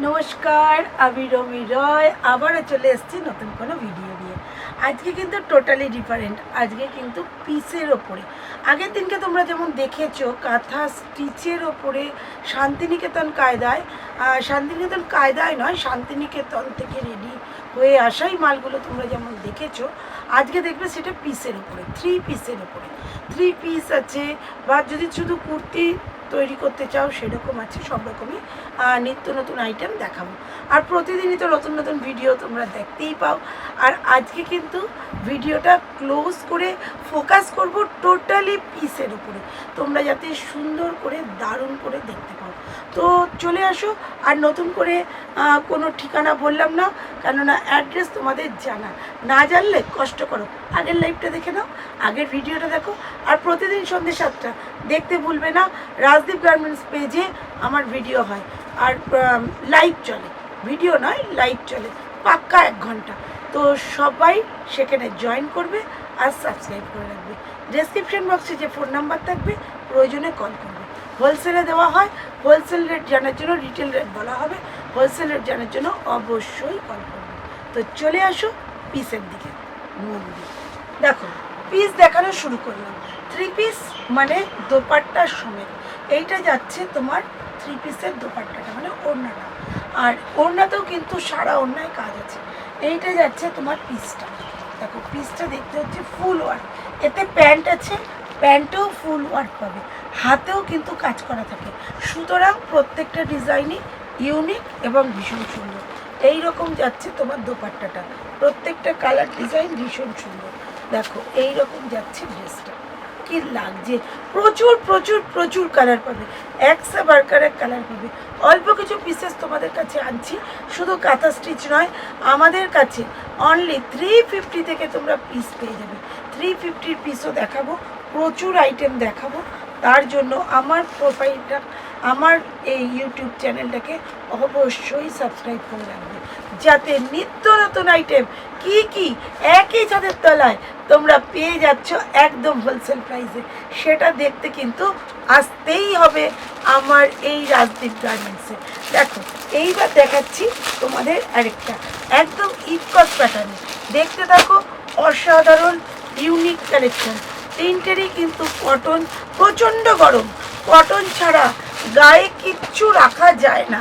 নমস্কার, আমি রমি রয় আবারও চলে এসেছি নতুন কোনো ভিডিও নিয়ে। আজকে কিন্তু টোটালি ডিফারেন্ট। আজকে কিন্তু পিসের ওপরে, আগের দিনকে তোমরা যেমন দেখেছো কাঁথা স্টিচের ওপরে শান্তিনিকেতন কায়দায়, শান্তিনিকেতন কায়দায় নয়, শান্তিনিকেতন থেকে রেডি হয়ে আসাই মালগুলো তোমরা যেমন দেখেছো, আজকে দেখবে সেটা পিসের ওপরে, পিসের ওপরে 3 পিস আছে। বা যদি শুধু কুর্তি তৈরি করতে চাও সেরকম আছে, সব রকমই নিত্য নতুন আইটেম দেখাবো। আর প্রতিদিনই তো নতুন নতুন ভিডিও তোমরা দেখতেই পাও। আর আজকে কিন্তু ভিডিওটা ক্লোজ করে ফোকাস করব টোটালি পিসের উপরে, তোমরা যাতে সুন্দর করে দারুণ করে দেখতে পাও। তো চলে আসো। আর নতুন করে কোনো ঠিকানা বললাম না, কেননা অ্যাড্রেস তোমাদের জানা, না জানলে কষ্ট করো, আগের লাইভটা দেখে নাও, আগের ভিডিওটা দেখো। আর প্রতিদিন সন্ধ্যে 7টা দেখতে ভুলবে না। রাজদীপ গার্মেন্টস পেজে আমার ভিডিও হয়, আর লাইভ চলে, ভিডিও নয় লাইভ চলে, পাক্কা 1 ঘন্টা। তো সবাই সেখানে জয়েন করবে আর সাবস্ক্রাইব করে রাখবে। ডেসক্রিপশন বক্সে যে ফোন নাম্বার থাকবে প্রয়োজনে কল করবে। হোলসেলে দেওয়া হয়, হোলসেল রেট জানার জন্য রিটেল রেট বলা হবে, হোলসেল রেট জানার জন্য অবশ্যই কল করবে। তো চলে আসো পিসের দিকে মন দিয়ে। দেখো পিস দেখানো শুরু করলাম। 3 পিস মানে দোপাট্টার সমেত। এইটা যাচ্ছে তোমার 3 পিসের দোপাট্টাটা মানে ওড়নাটা, আর ওড়নাতেও কিন্তু সারা ওড়নায় কাজ আছে। এইটা যাচ্ছে তোমার পিসটা। দেখো পিসটা দেখতে হচ্ছে ফুল ওয়ার্ক, এতে প্যান্ট আছে, প্যান্টেও ফুল ওয়ার্ক পাবে, হাতেও কিন্তু কাজ করা থাকে। সুতরাং প্রত্যেকটা ডিজাইনই ইউনিক এবং ভীষণ সুন্দর। এই রকম যাচ্ছে তোমার দোপাট্টাটা, প্রত্যেকটা কালার ডিজাইন ভীষণ সুন্দর। দেখো এই রকম যাচ্ছে ড্রেসটা, কি লাগছে, প্রচুর প্রচুর প্রচুর কালার পাবে, একসা বারকারের কালার পাবে। অল্প কিছু পিসেস তোমাদের কাছে আনছি, শুধু কাঁথা স্টিচ নয়, আমাদের কাছে অনলি 350 থেকে তোমরা পিস পেয়ে যাবে। 350 পিসও দেখাবো, প্রচুর আইটেম দেখাবো। তার জন্য আমার প্রোফাইলটা, আমার এই ইউটিউব চ্যানেলটাকে অবশ্যই সাবস্ক্রাইব করে রাখবে, যাতে নিত্য নতুন আইটেম কি একই ছাদের তলায় তোমরা পেয়ে যাচ্ছ একদম হোলসেল প্রাইসে, সেটা দেখতে কিন্তু আসতেই হবে আমার এই রাজদীপ গার্মেন্টসে। দেখো এইবার দেখাচ্ছি তোমাদের আরেকটা একদম ইটকট প্যাটার্নে, দেখতে থাকো, অসাধারণ ইউনিক কালেকশন। তিনটেরই কিন্তু কটন, প্রচণ্ড গরম, কটন ছাড়া গায়ে কিচ্ছু রাখা যায় না।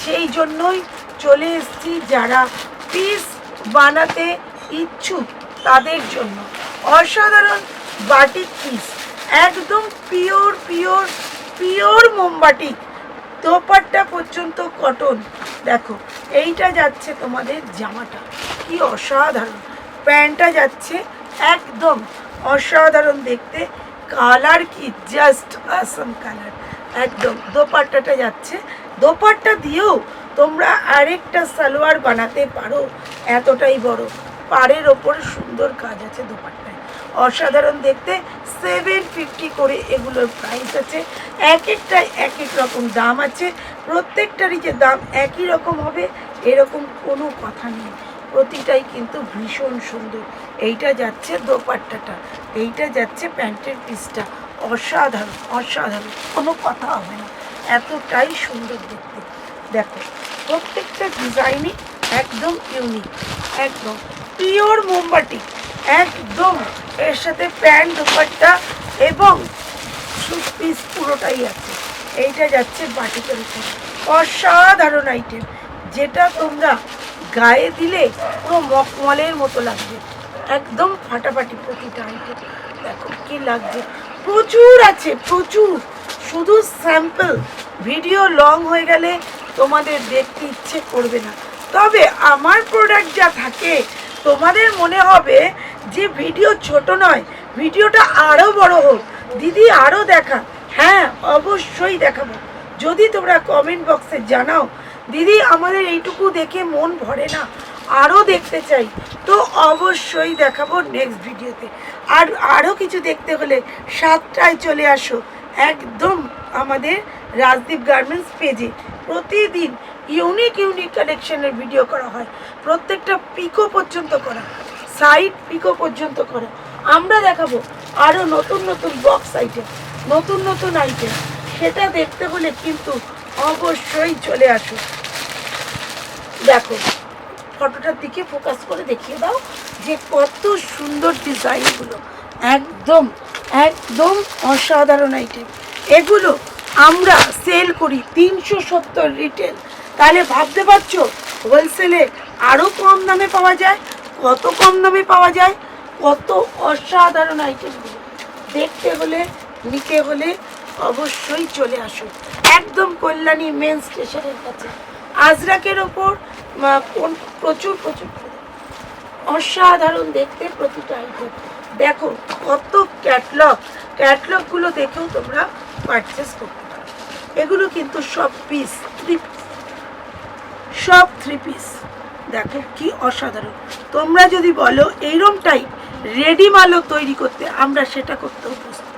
সেই জন্যই চলে এসেছি যারা পিস বানাতে ইচ্ছুক তাদের জন্য অসাধারণ বাটিক পিস, একদম পিওর পিওর পিওর মোমবাটিক, দোপাট্টা পর্যন্ত কটন। দেখো এইটা যাচ্ছে তোমাদের জামাটা, কি অসাধারণ, প্যান্টটা যাচ্ছে একদম অসাধারণ দেখতে, কালার কি জাস্ট আসাম কালার একদম। দোপাট্টাটা যাচ্ছে, দোপাট্টা দিয়েও তোমরা আরেকটা সালোয়ার বানাতে পারো, এতটাই বড়, পাড়ের ওপর সুন্দর কাজ আছে দোপাট্টায়, অসাধারণ দেখতে। 750 করে এগুলোর প্রাইস আছে, এক একটাই এক এক রকম দাম আছে, প্রত্যেকটারই যে দাম একই রকম হবে এরকম কোনো কথা নেই, প্রতিটাই কিন্তু ভীষণ সুন্দর। এইটা যাচ্ছে দোপাট্টাটা, এইটা যাচ্ছে প্যান্টের পিসটা, অসাধারণ অসাধারণ, কোনো কথা হবে না, এতটাই সুন্দর দেখতে। দেখো প্রত্যেকটা ডিজাইনই একদম ইউনিক, একদম পিওর মোমবাটি, একদম এর সাথে প্যান্ট দোপাট্টা এবং পিস পুরোটাই আছে। এইটা যাচ্ছে বাটিকের উপর, অসাধারণ আইটেম, যেটা তোমরা গায়ে দিলে পুরো মখমলের মতো লাগবে, একদম ফাটাফাটি প্রতিটা আইটেম। দেখো কি লাগছে, প্রচুর আছে প্রচুর, শুধু স্যাম্পল, ভিডিও লং হয়ে গেলে তোমাদের দেখতে ইচ্ছে করবে না। তবে আমার প্রোডাক্ট যা থাকে তোমাদের মনে হবে যে ভিডিও ছোট নয়, ভিডিওটা আরও বড় হোক, দিদি আরও দেখা, হ্যাঁ অবশ্যই দেখাবো। যদি তোমরা কমেন্ট বক্সে জানাও দিদি আমাদের এইটুকু দেখে মন ভরে না, আরও দেখতে চাই, তো অবশ্যই দেখাবো নেক্সট ভিডিওতে। আর আরও কিছু দেখতে হলে 7টায় চলে আসো একদম আমাদের রাজদীপ গার্মেন্টস পেজে। প্রতিদিন ইউনিক ইউনিক কালেকশনের ভিডিও করা হয়, প্রত্যেকটা পিকো পর্যন্ত করা, সাইড পিকো পর্যন্ত করা। আমরা দেখাবো আরও নতুন নতুন বক্স আইটেম, নতুন নতুন আইটেম, সেটা দেখতে হলে কিন্তু অবশ্যই চলে আসো। দেখো ফটোটার দিকে ফোকাস করে দেখিয়ে দাও যে কত সুন্দর ডিজাইনগুলো, একদম একদম অসাধারণ আইটেম। এগুলো আমরা সেল করি 370 রিটেল, তাহলে ভাবতে পারছো হোলসেলে আরও কম দামে পাওয়া যায়। কত কম দামে পাওয়া যায়, কত অসাধারণ আইটেমগুলো। দেখতে হলে নিতে হলে অবশ্যই চলে আসুন একদম কল্যাণী মেন স্টেশনের কাছে, আজরাকের ওপর প্রচুর প্রচুর অসাধারণ দেখতে প্রতিটা আইটেম। দেখো কত ক্যাটলগুলো দেখেও তোমরা পারচেস করতে পারো। এগুলো কিন্তু সব পিস, সব থ্রি পিস। দেখো কি অসাধারণ। তোমরা যদি বলো এইরকম টাইপ রেডি মালও তৈরি করতে, আমরা সেটা করতেও প্রস্তুত।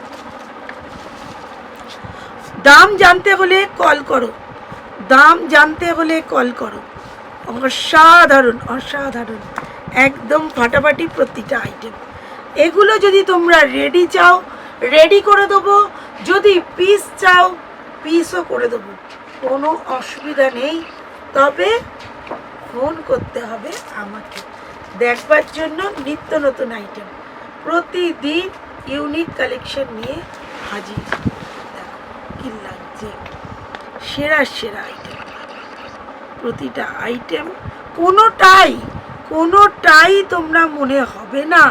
দাম জানতে হলে কল করো, দাম জানতে হলে কল করো। অসাধারণ অসাধারণ, একদম ফাটাফাটি প্রতিটা আইটেম। এগুলো যদি তোমরা রেডি চাও রেডি করে দেবো, যদি পিস চাও পিসও করে দেবো, কোনো অসুবিধা নেই। তবে ফোন করতে হবে আমাকে দেখবার জন্য নিত্য নতুন আইটেম, প্রতিদিন ইউনিক কালেকশন নিয়ে হাজির। দেখো কি লাগছে, সেরা সেরা আইটেম, প্রতিটা আইটেম। কোনোটাই তোমরা মনে হবে না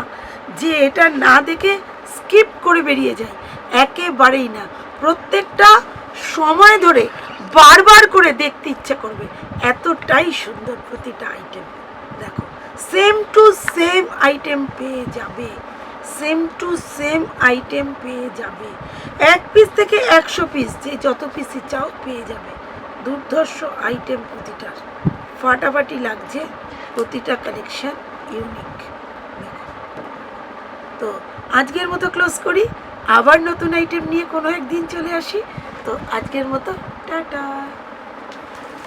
যে এটা না দেখে স্কিপ করে বেরিয়ে যায়, একেবারেই না। প্রত্যেকটা সময় ধরে বারবার করে দেখতে ইচ্ছা করবে, এতটাই সুন্দর প্রতিটা আইটেম। দেখো সেম টু সেম আইটেম পেয়ে যাবে, সেম টু সেম আইটেম পেয়ে যাবে। 1 পিস থেকে 100 পিস, যে যত পিসই চাও পেয়ে যাবে। দুর্ধর্ষ আইটেম প্রতিটার, ফাটাফাটি লাগছে প্রতিটা কালেকশন ইউনিক। দেখো তো আজকের মতো ক্লোজ করি, আবার নতুন আইটেম নিয়ে কোনো একদিন চলে আসি। তো আজকের মতো টাটা।